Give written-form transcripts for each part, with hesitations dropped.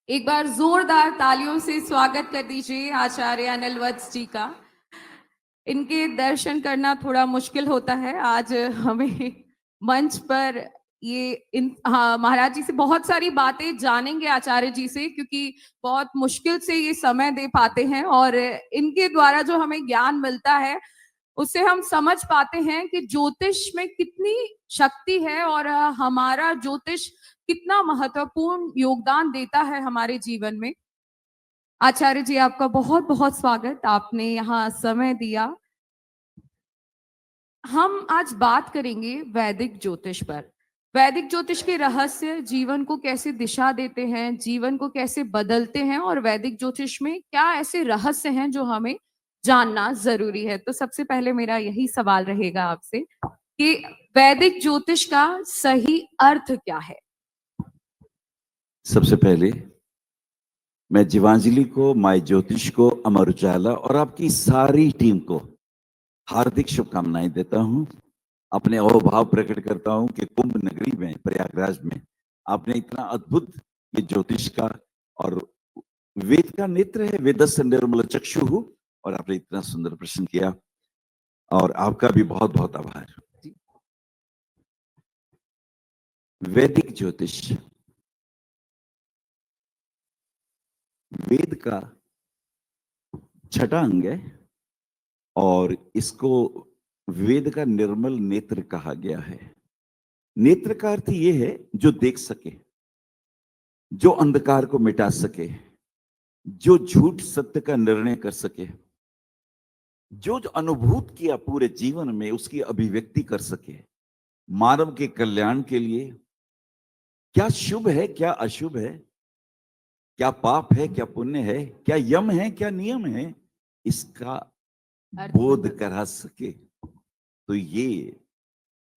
एक बार जोरदार तालियों से स्वागत कर दीजिए आचार्य अनिल वत्स जी का। इनके दर्शन करना थोड़ा मुश्किल होता है। आज हमें मंच पर ये इन हाँ, महाराज जी से बहुत सारी बातें जानेंगे आचार्य जी से, क्योंकि बहुत मुश्किल से ये समय दे पाते हैं और इनके द्वारा जो हमें ज्ञान मिलता है उससे हम समझ पाते हैं कि ज्योतिष में कितनी शक्ति है और हमारा ज्योतिष कितना महत्वपूर्ण योगदान देता है हमारे जीवन में। आचार्य जी, आपका बहुत बहुत स्वागत, आपने यहाँ समय दिया। हम आज बात करेंगे वैदिक ज्योतिष पर। वैदिक ज्योतिष के रहस्य जीवन को कैसे दिशा देते हैं, जीवन को कैसे बदलते हैं, और वैदिक ज्योतिष में क्या ऐसे रहस्य हैं जो हमें जानना जरूरी है। तो सबसे पहले मेरा यही सवाल रहेगा आपसे कि वैदिक ज्योतिष का सही अर्थ क्या है। सबसे पहले मैं जीवांजलि को, माय ज्योतिष को, अमर उजाला और आपकी सारी टीम को हार्दिक शुभकामनाएं देता हूं। अपने अहोभाव प्रकट करता हूं कि कुंभ नगरी में, प्रयागराज में आपने इतना अद्भुत ये ज्योतिष का और वेद का नेत्र है, वेदस्य निर्मल चक्षु, और आपने इतना सुंदर प्रश्न किया, और आपका भी बहुत बहुत आभार। वैदिक ज्योतिष वेद का छठा अंग है और इसको वेद का निर्मल नेत्र कहा गया है। नेत्र का अर्थ ये है जो देख सके, जो अंधकार को मिटा सके, जो झूठ सत्य का निर्णय कर सके, जो अनुभूत किया पूरे जीवन में उसकी अभिव्यक्ति कर सके, मानव के कल्याण के लिए। क्या शुभ है, क्या अशुभ है, क्या पाप है, क्या पुण्य है, क्या यम है, क्या नियम है, इसका बोध करा सके। तो ये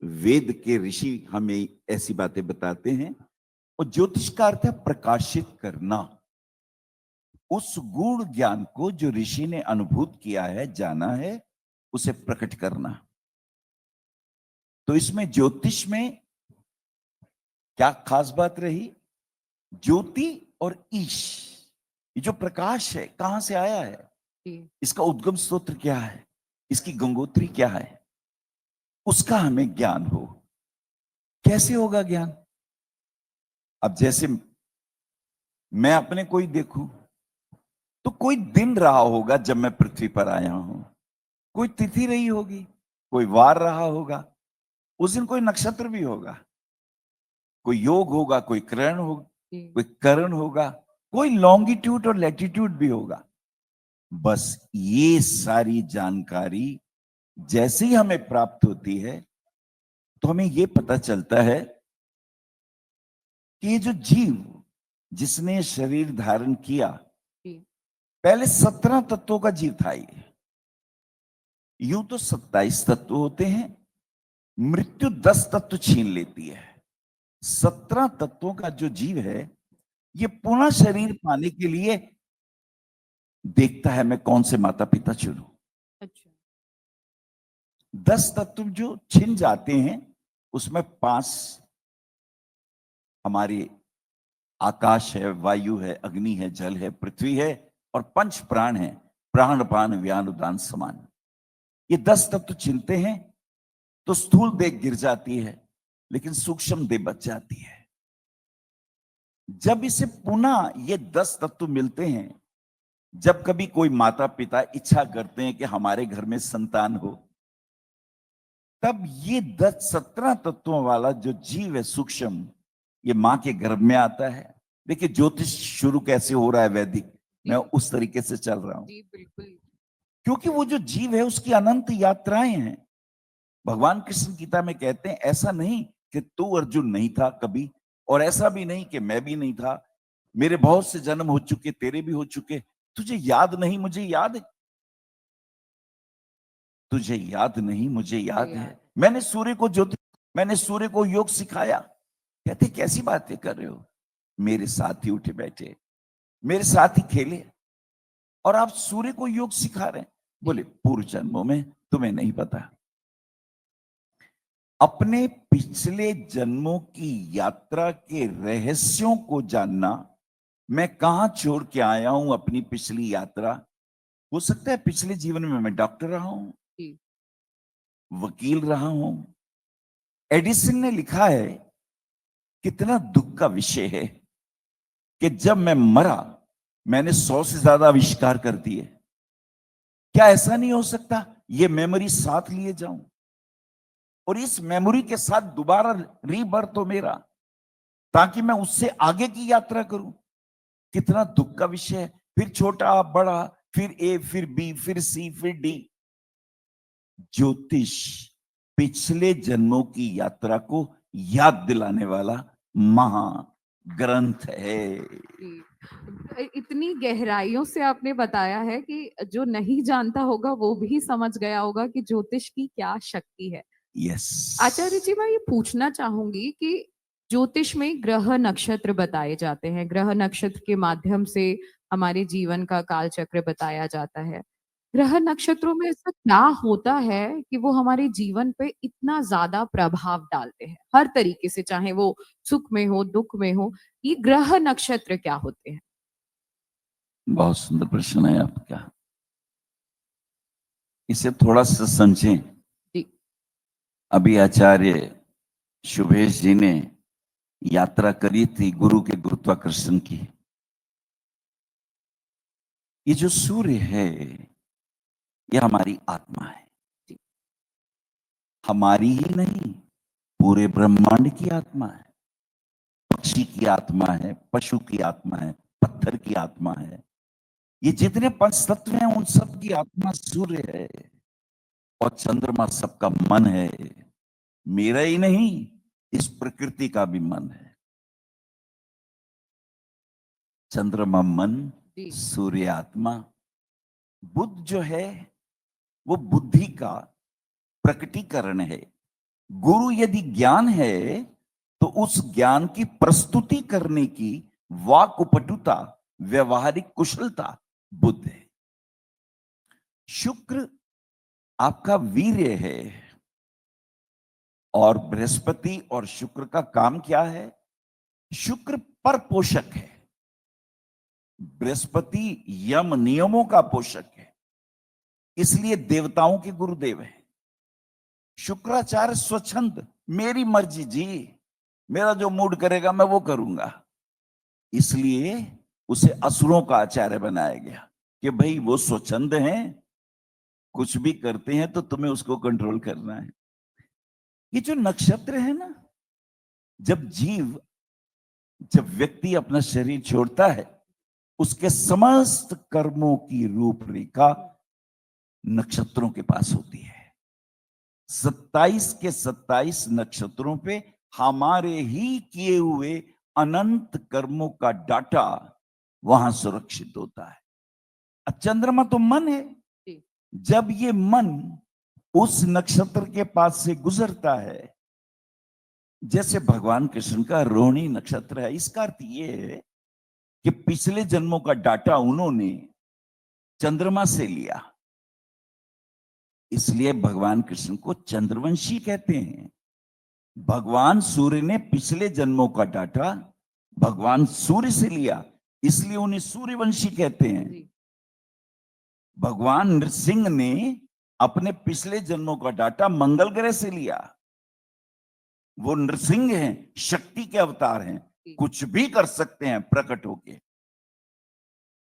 वेद के ऋषि हमें ऐसी बातें बताते हैं। और ज्योतिष का अर्थ है प्रकाशित करना, उस गूढ़ ज्ञान को जो ऋषि ने अनुभूत किया है, जाना है, उसे प्रकट करना। तो इसमें ज्योतिष में क्या खास बात रही? ज्योति और ईश, ये जो प्रकाश है कहां से आया है, इसका उद्गम स्रोत क्या है, इसकी गंगोत्री क्या है, उसका हमें ज्ञान हो। कैसे होगा ज्ञान? अब जैसे मैं अपने कोई देखूं तो कोई दिन रहा होगा जब मैं पृथ्वी पर आया हूं, कोई तिथि रही होगी, कोई वार रहा होगा, उस दिन कोई नक्षत्र भी होगा, कोई योग होगा, कोई करण होगा, कोई करण होगा, कोई लॉन्गिट्यूड और लैटिट्यूड भी होगा। बस ये सारी जानकारी जैसे ही हमें प्राप्त होती है तो हमें ये पता चलता है कि ये जो जीव जिसने शरीर धारण किया, पहले 17 तत्वों का जीव था। ये यूं तो 27 तत्व होते हैं, मृत्यु 10 तत्व छीन लेती है। 17 तत्वों का जो जीव है ये पुनः शरीर पाने के लिए देखता है मैं कौन से माता पिता चुनूं। अच्छा। 10 तत्व जो छिन जाते हैं उसमें 5 हमारे आकाश है, वायु है, अग्नि है, जल है, पृथ्वी है, और 5 प्राण है, प्राण पान व्यान उदान समान। ये 10 तत्व छिनते हैं तो स्थूल देह गिर जाती है, लेकिन सूक्ष्म देह बच जाती है। जब इसे पुनः ये 10 तत्व मिलते हैं, जब कभी कोई माता पिता इच्छा करते हैं कि हमारे घर में संतान हो, तब ये 17 तत्वों वाला जो जीव है सूक्ष्म, ये मां के गर्भ में आता है। देखिए ज्योतिष शुरू कैसे हो रहा है वैदिक, मैं उस तरीके से चल रहा हूं। बिल्कुल। क्योंकि वो जो जीव है उसकी अनंत यात्राएं हैं। भगवान कृष्ण गीता में कहते हैं ऐसा नहीं कि तू अर्जुन नहीं था कभी, और ऐसा भी नहीं कि मैं भी नहीं था, मेरे बहुत से जन्म हो चुके, तेरे भी हो चुके, तुझे याद नहीं मुझे याद है, तुझे याद नहीं मुझे याद है। मैंने सूर्य को योग सिखाया। कहते कैसी बातें कर रहे हो, मेरे साथ ही उठे बैठे, मेरे साथ ही खेले, और आप सूर्य को योग सिखा रहे हैं। बोले पूर्व जन्मों में तुम्हें नहीं पता। अपने पिछले जन्मों की यात्रा के रहस्यों को जानना मैं कहां छोड़ के आया हूं अपनी पिछली यात्रा। हो सकता है पिछले जीवन में मैं डॉक्टर रहा हूं, जी, वकील रहा हूं। एडिसन ने लिखा है, कितना दुख का विषय है कि जब मैं मरा मैंने 100 से ज्यादा आविष्कार कर दिए। क्या ऐसा नहीं हो सकता ये मेमोरी साथ लिए जाऊं और इस मेमोरी के साथ दोबारा रीबर्थ हो मेरा, ताकि मैं उससे आगे की यात्रा करूं। कितना दुख का विषय है। फिर छोटा, बड़ा, फिर ए, फिर बी, फिर सी, फिर डी। ज्योतिष पिछले जन्मों की यात्रा को याद दिलाने वाला महाग्रंथ है। जी। इतनी गहराइयों से आपने बताया है कि जो नहीं जानता होगा वो भी समझ गया होगा कि ज्योतिष की क्या शक्ति है। यस। आचार्य जी, मैं ये पूछना चाहूंगी कि ज्योतिष में ग्रह नक्षत्र बताए जाते हैं, ग्रह नक्षत्र के माध्यम से हमारे जीवन का काल चक्र बताया जाता है। ग्रह नक्षत्रों में ऐसा क्या होता है कि वो हमारे जीवन पे इतना ज्यादा प्रभाव डालते हैं, हर तरीके से, चाहे वो सुख में हो, दुख में हो? ये ग्रह नक्षत्र क्या होते हैं? बहुत सुंदर प्रश्न है आपका। इसे थोड़ा सा समझें। जी, अभी आचार्य शुभेश जी ने यात्रा करी थी गुरु के गुरुत्वाकर्षण की। ये जो सूर्य है ये हमारी आत्मा है। जी, हमारी ही नहीं, पूरे ब्रह्मांड की आत्मा है। पक्षी की आत्मा है, पशु की आत्मा है, पत्थर की आत्मा है। ये जितने पंच तत्व हैं उन सब की आत्मा सूर्य है। और चंद्रमा सबका मन है। मेरा ही नहीं, इस प्रकृति का भी मन है। चंद्रमा मन, जी, सूर्य आत्मा। बुद्ध जो है वो बुद्धि का प्रकटीकरण है। गुरु यदि ज्ञान है तो उस ज्ञान की प्रस्तुति करने की वाक्पटुता, व्यवहारिक कुशलता बुद्ध है। शुक्र आपका वीर्य है। और बृहस्पति और शुक्र का काम क्या है? शुक्र पर पोषक है, बृहस्पति यम नियमों का पोषक है, इसलिए देवताओं के गुरुदेव है। शुक्राचार्य स्वच्छंद, मेरी मर्जी जी, मेरा जो मूड करेगा मैं वो करूंगा, इसलिए उसे असुरों का आचार्य बनाया गया कि भाई वो स्वच्छंद हैं, कुछ भी करते हैं तो तुम्हें उसको कंट्रोल करना है। ये जो नक्षत्र है ना, जब व्यक्ति अपना शरीर छोड़ता है उसके समस्त कर्मों की रूपरेखा नक्षत्रों के पास होती है। 27 के 27 नक्षत्रों पे हमारे ही किए हुए अनंत कर्मों का डाटा वहां सुरक्षित होता है। अब चंद्रमा तो मन है। जी, जब ये मन उस नक्षत्र के पास से गुजरता है, जैसे भगवान कृष्ण का रोहिणी नक्षत्र है, इसका अर्थ ये है कि पिछले जन्मों का डाटा उन्होंने चंद्रमा से लिया, इसलिए भगवान कृष्ण को चंद्रवंशी कहते हैं। भगवान सूर्य ने पिछले जन्मों का डाटा भगवान सूर्य से लिया, इसलिए उन्हें सूर्यवंशी कहते हैं। जी, भगवान नृसिंह ने अपने पिछले जन्मों का डाटा मंगल ग्रह से लिया। वो नृसिंह हैं, शक्ति के अवतार हैं, जी, कुछ भी कर सकते हैं प्रकट होके।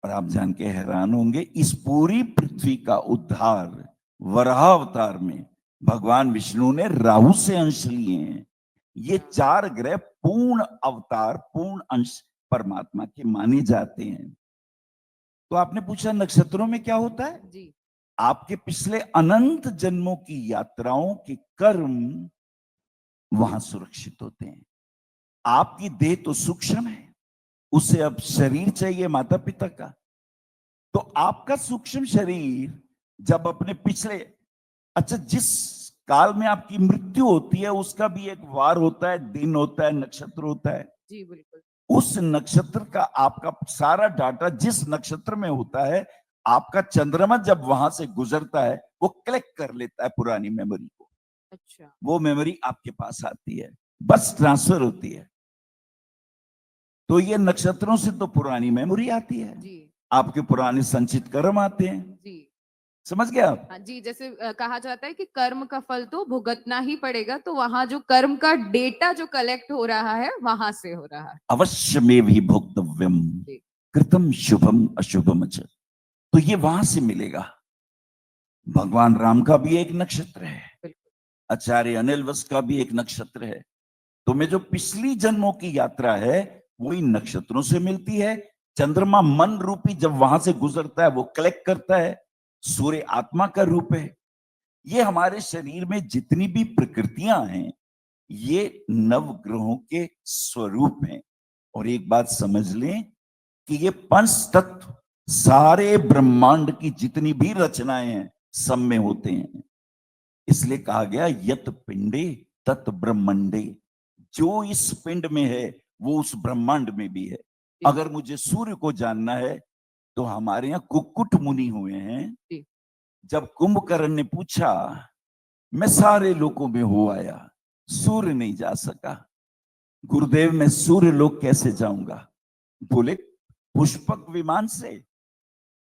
और आप जान के हैरान होंगे, इस पूरी पृथ्वी का उद्धार वराह अवतार में भगवान विष्णु ने राहु से अंश लिए हैं। ये 4 ग्रह पूर्ण अवतार, पूर्ण अंश परमात्मा के माने जाते हैं। तो आपने पूछा नक्षत्रों में क्या होता है? जी, आपके पिछले अनंत जन्मों की यात्राओं के कर्म वहां सुरक्षित होते हैं। आपकी देह तो सूक्ष्म है, उसे अब शरीर चाहिए माता पिता का। तो आपका सूक्ष्म शरीर जब अपने पिछले, अच्छा, जिस काल में आपकी मृत्यु होती है उसका भी एक वार होता है, दिन होता है, नक्षत्र होता है। जी, बिल्कुल। उस नक्षत्र का आपका सारा डाटा जिस नक्षत्र में होता है, आपका चंद्रमा जब वहां से गुजरता है वो कलेक्ट कर लेता है पुरानी मेमोरी को। अच्छा, वो मेमोरी आपके पास आती है, बस ट्रांसफर होती है। तो ये नक्षत्रों से तो पुरानी मेमोरी आती है, जी आपके पुराने संचित कर्म आते हैं। जी समझ गए आप? हाँ जी, जैसे कहा जाता है कि कर्म का फल तो भुगतना ही पड़ेगा, तो वहां जो कर्म का डेटा जो कलेक्ट हो रहा है वहां से हो रहा है। अवश्य में भी भोक्तव्यम जी कृतम शुभम अशुभम च। तो ये वहां से मिलेगा। भगवान राम का भी एक नक्षत्र है, बिल्कुल। आचार्य अनिल वस का भी एक नक्षत्र है। तो मैं जो पिछली जन्मों की यात्रा है वो इन नक्षत्रों से मिलती है। चंद्रमा मन रूपी जब वहां से गुजरता है वो कलेक्ट करता है। सूर्य आत्मा का रूप है। ये हमारे शरीर में जितनी भी प्रकृतियां हैं ये नवग्रहों के स्वरूप हैं। और एक बात समझ लें कि ये पंच तत्व सारे ब्रह्मांड की जितनी भी रचनाएं हैं सब में होते हैं। इसलिए कहा गया यत पिंडे तत् ब्रह्मंडे। जो इस पिंड में है वो उस ब्रह्मांड में भी है। अगर मुझे सूर्य को जानना है तो हमारे यहाँ कुक्कुट मुनि हुए हैं। जी जब कुंभकर्ण ने पूछा मैं सारे लोकों में हो आया, सूर्य नहीं जा सका, गुरुदेव मैं सूर्य लोक कैसे जाऊंगा? बोले पुष्पक विमान से।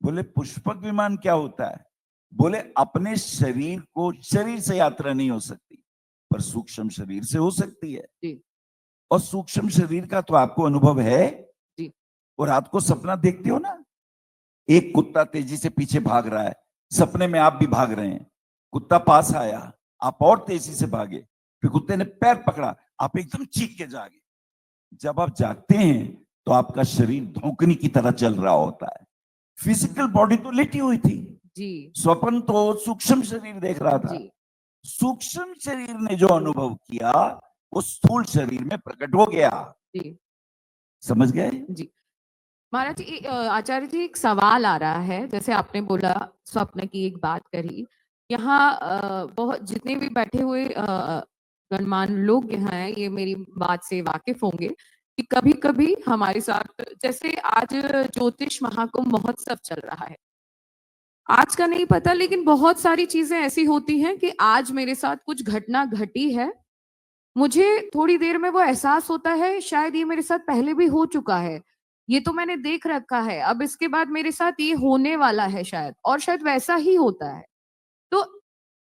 बोले पुष्पक विमान क्या होता है? बोले अपने शरीर को, शरीर से यात्रा नहीं हो सकती पर सूक्ष्म शरीर से हो सकती है। जी और सूक्ष्म शरीर का तो आपको अनुभव है। जी और रात को सपना देखते हो ना, एक कुत्ता तेजी से पीछे भाग रहा है, सपने में आप भी भाग रहे हैं। कुत्ता पास आया, आप और तेजी से भागे, फिर कुत्ते ने पैर पकड़ा, आप एकदम चीख के जागे। जब आप जागते हैं तो आपका शरीर धोखनी की तरह चल रहा होता है। फिजिकल बॉडी तो लेटी हुई थी, जी स्वप्न तो सूक्ष्म शरीर देख रहा था। जी सूक्ष्म शरीर ने जो अनुभव किया वो स्थूल शरीर में प्रकट हो गया। जी समझ गए? जी महाराज जी, आचार्य जी एक सवाल आ रहा है, जैसे आपने बोला स्वप्न की एक बात करी। यहाँ बहुत जितने भी बैठे हुए गणमान्य लोग यहाँ हैं, ये मेरी बात से वाकिफ होंगे कि कभी कभी हमारे साथ, जैसे आज ज्योतिष महाकुंभ महोत्सव चल रहा है, आज का नहीं पता लेकिन बहुत सारी चीजें ऐसी होती हैं कि आज मेरे साथ कुछ घटना घटी है, मुझे थोड़ी देर में वो एहसास होता है शायद ये मेरे साथ पहले भी हो चुका है, ये तो मैंने देख रखा है, अब इसके बाद मेरे साथ ये होने वाला है शायद, और शायद वैसा ही होता है। तो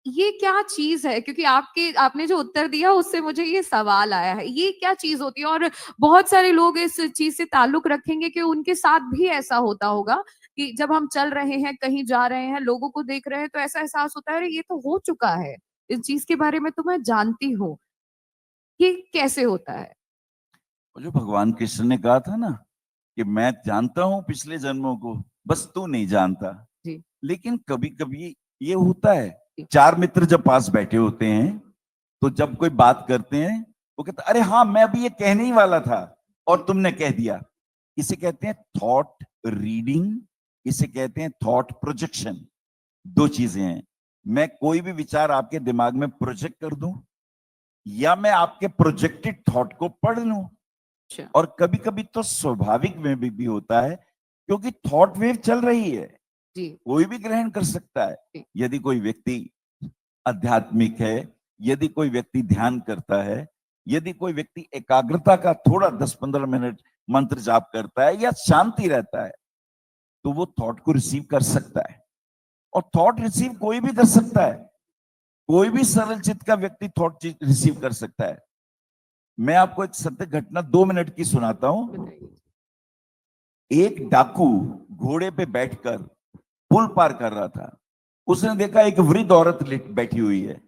ये क्या चीज है? क्योंकि आपने जो उत्तर दिया उससे मुझे ये सवाल आया है, ये क्या चीज होती है? और बहुत सारे लोग इस चीज से ताल्लुक रखेंगे कि उनके साथ भी ऐसा होता होगा कि जब हम चल रहे हैं, कहीं जा रहे हैं, लोगों को देख रहे हैं, तो ऐसा एहसास होता है अरे ये तो हो चुका है, इस चीज के बारे में तो मैं जानती हूँ। ये कैसे होता है? और जो भगवान कृष्ण ने कहा था ना कि मैं जानता हूं पिछले जन्मों को, बस तू नहीं जानता। जी लेकिन कभी कभी ये होता है, जी चार मित्र जब पास बैठे होते हैं तो जब कोई बात करते हैं वो कहते अरे हाँ मैं अभी ये कहने ही वाला था और तुमने कह दिया। इसे कहते हैं थॉट रीडिंग, इसे कहते हैं थॉट प्रोजेक्शन। दो चीजें हैं, मैं कोई भी विचार आपके दिमाग में प्रोजेक्ट कर दूं या मैं आपके प्रोजेक्टेड थॉट को पढ़ लूं। अच्छा और कभी कभी तो स्वाभाविक में भी होता है क्योंकि थॉट वेव चल रही है, जी कोई भी ग्रहण कर सकता है। जी यदि कोई व्यक्ति आध्यात्मिक है, यदि कोई व्यक्ति ध्यान करता है, यदि कोई व्यक्ति एकाग्रता का थोड़ा 10-15 मिनट मंत्र जाप करता है या शांति रहता है तो वो थॉट को रिसीव कर सकता है। और थॉट रिसीव कोई भी कर सकता है, कोई भी सरल चित्त का व्यक्ति थॉट रिसीव कर सकता है। मैं आपको एक सत्य घटना 2 मिनट की सुनाता हूं। बताइए। एक डाकू घोड़े पे बैठकर पुल पार कर रहा था। उसने देखा एक वृद्ध औरत बैठी हुई है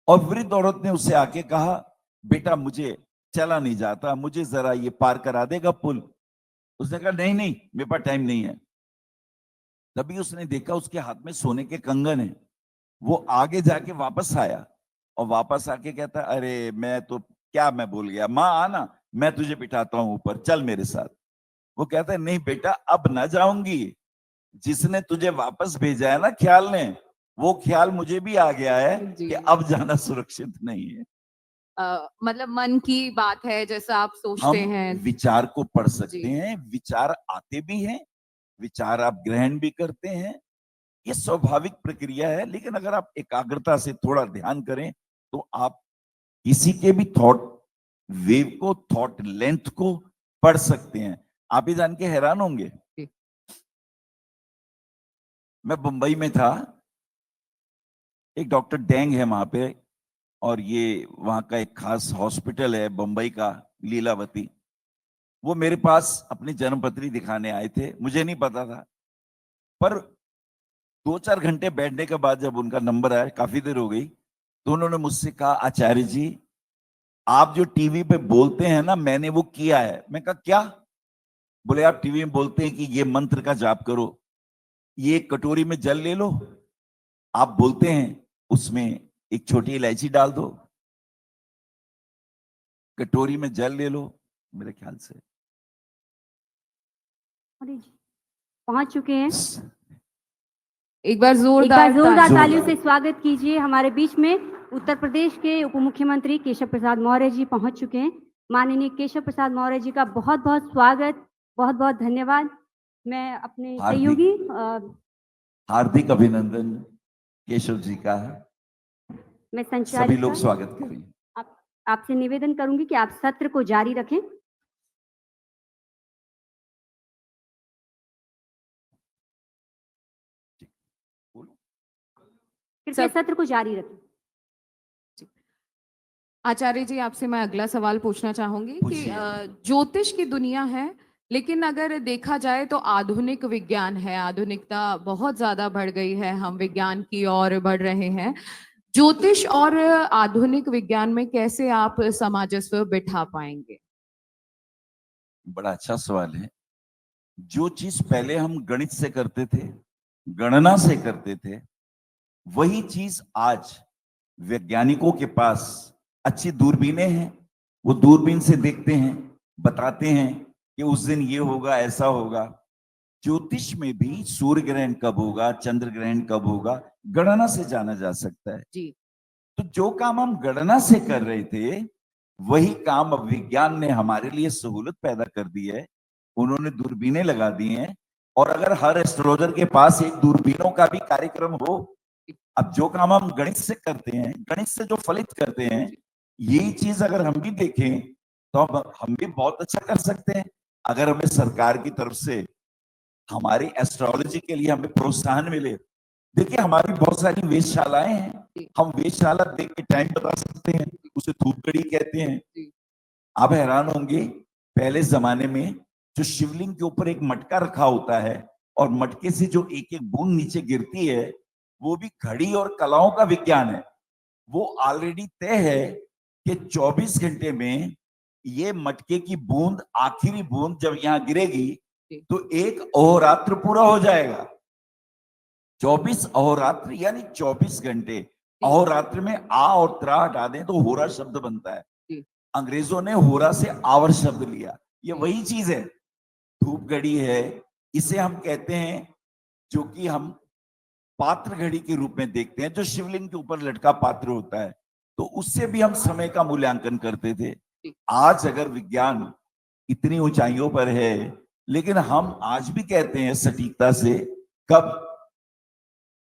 और वृद्ध औरत ने उससे आके कहा बेटा मुझे चला नहीं जाता, मुझे जरा ये पार करा देगा पुल। उसने कहा नहीं नहीं मेरे पास टाइम नहीं है। तभी उसने देखा उसके हाथ में सोने के कंगन है। वो आगे जाके वापस आया और वापस आके कहता अरे मैं तो क्या मैं भूल गया, माँ आना मैं तुझे बिठाता हूं ऊपर, चल मेरे साथ। वो कहता है नहीं बेटा अब ना जाऊंगी, जिसने तुझे वापस भेजा है ना ख्याल ने, वो ख्याल मुझे भी आ गया है जी कि अब जाना सुरक्षित नहीं है। मतलब मन की बात है, जैसा आप सोचते हम हैं। विचार को पढ़ सकते जी हैं, विचार आते भी हैं, विचार आप ग्रहण भी करते हैं, ये स्वाभाविक प्रक्रिया है। लेकिन अगर आप एकाग्रता से थोड़ा ध्यान करें तो आप किसी के भी थॉट वेव को, थॉट लेंथ को पढ़ सकते हैं। आप ही जान के हैरान होंगे, जी। मैं बंबई में था, एक डॉक्टर डेंग है वहां पे, और ये वहां का एक खास हॉस्पिटल है बंबई का, लीलावती। वो मेरे पास अपनी जन्मपत्री दिखाने आए थे, मुझे नहीं पता था, पर 2-4 घंटे बैठने के बाद जब उनका नंबर आया, काफी देर हो गई, तो उन्होंने मुझसे कहा, आचार्य जी आप जो टीवी पे बोलते हैं ना, मैंने वो किया है। मैं कहा क्या? बोले आप टीवी में बोलते हैं कि ये मंत्र का जाप करो, ये एक कटोरी में जल ले लो, आप बोलते हैं उसमें एक छोटी इलायची डाल दो, कटोरी में जल ले लो, मेरे ख्याल से अरे जी, पहुंच चुके हैं। एक बार एक जोरदार बार जोरदार तालियां। तालियों से स्वागत कीजिए। हमारे बीच में उत्तर प्रदेश के उप मुख्यमंत्री केशव प्रसाद मौर्य जी पहुंच चुके हैं। माननीय केशव प्रसाद मौर्य जी का बहुत बहुत स्वागत, बहुत बहुत धन्यवाद। मैं अपने सहयोगी हार्दिक अभिनंदन केशव जी का, मैं सभी संचालिका लोग स्वागत करें। आपसे निवेदन करूंगी कि आप सत्र को जारी रखें। कृपया सत्र को जारी रखें। आचार्य जी आपसे मैं अगला सवाल पूछना चाहूंगी कि पूछिए। ज्योतिष की दुनिया है, लेकिन अगर देखा जाए तो आधुनिक विज्ञान है, आधुनिकता बहुत ज्यादा बढ़ गई है, हम विज्ञान की ओर बढ़ रहे हैं। ज्योतिष और आधुनिक विज्ञान में कैसे आप सामंजस्य बिठा पाएंगे? बड़ा अच्छा सवाल है। जो चीज पहले हम गणित से करते थे, गणना से करते थे, वही चीज आज वैज्ञानिकों के पास अच्छी दूरबीनें हैं, वो दूरबीन से देखते हैं, बताते हैं कि उस दिन ये होगा, ऐसा होगा। ज्योतिष में भी सूर्य ग्रहण कब होगा, चंद्र ग्रहण कब होगा, गणना से जाना जा सकता है जी। तो जो काम हम गणना से कर रहे थे, वही काम अब विज्ञान ने हमारे लिए सहूलत पैदा कर दी है। उन्होंने दूरबीनें लगा दी हैं, और अगर हर एस्ट्रोलॉजर के पास एक दूरबीनों का भी कार्यक्रम हो, अब जो काम हम गणित से करते हैं, गणित से जो फलित करते हैं, यही चीज अगर हम भी देखें तो हम भी बहुत अच्छा कर सकते हैं। अगर हमें सरकार की तरफ से हमारी एस्ट्रोलॉजी के लिए हमें प्रोत्साहन मिले। देखिए हमारी बहुत सारी वेधशालाएं हैं, हम वेधशाला देख के टाइम बता सकते हैं, उसे धूपगड़ी कहते हैं। आप हैरान होंगे, पहले जमाने में जो शिवलिंग के ऊपर एक मटका रखा होता है और मटके से जो एक एक बूंद नीचे गिरती है, वो भी घड़ी और कलाओं का विज्ञान है। वो ऑलरेडी तय है कि 24 घंटे में ये मटके की बूंद, आखिरी बूंद जब यहां गिरेगी तो एक अहोरात्र पूरा हो जाएगा। 24 अहोरात्र यानी 24 घंटे। अहोरात्र में आ और त्रा हटा दें तो होरा शब्द बनता है। अंग्रेजों ने होरा से आवर शब्द लिया, ये वही चीज है। धूप घड़ी है, इसे हम कहते हैं, जो कि हम पात्र घड़ी के रूप में देखते हैं, जो शिवलिंग के ऊपर लटका पात्र होता है, तो उससे भी हम समय का मूल्यांकन करते थे। आज अगर विज्ञान इतनी ऊंचाइयों पर है, लेकिन हम आज भी कहते हैं सटीकता से कब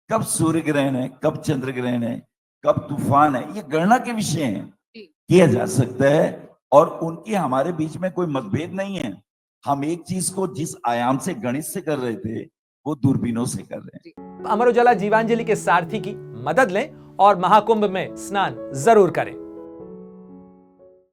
कब सूर्य ग्रहण है, कब चंद्र ग्रहण है, कब तूफान है, ये गणना के विषय हैं, किया जा सकता है, और उनकी हमारे बीच में कोई मतभेद नहीं है। हम एक चीज को जिस आयाम से गणित से कर रहे थे, वो दूरबीनों से कर रहे हैं। अमर उजाला जीवांजलि के सारथी की मदद लें और महाकुंभ में स्नान जरूर करें।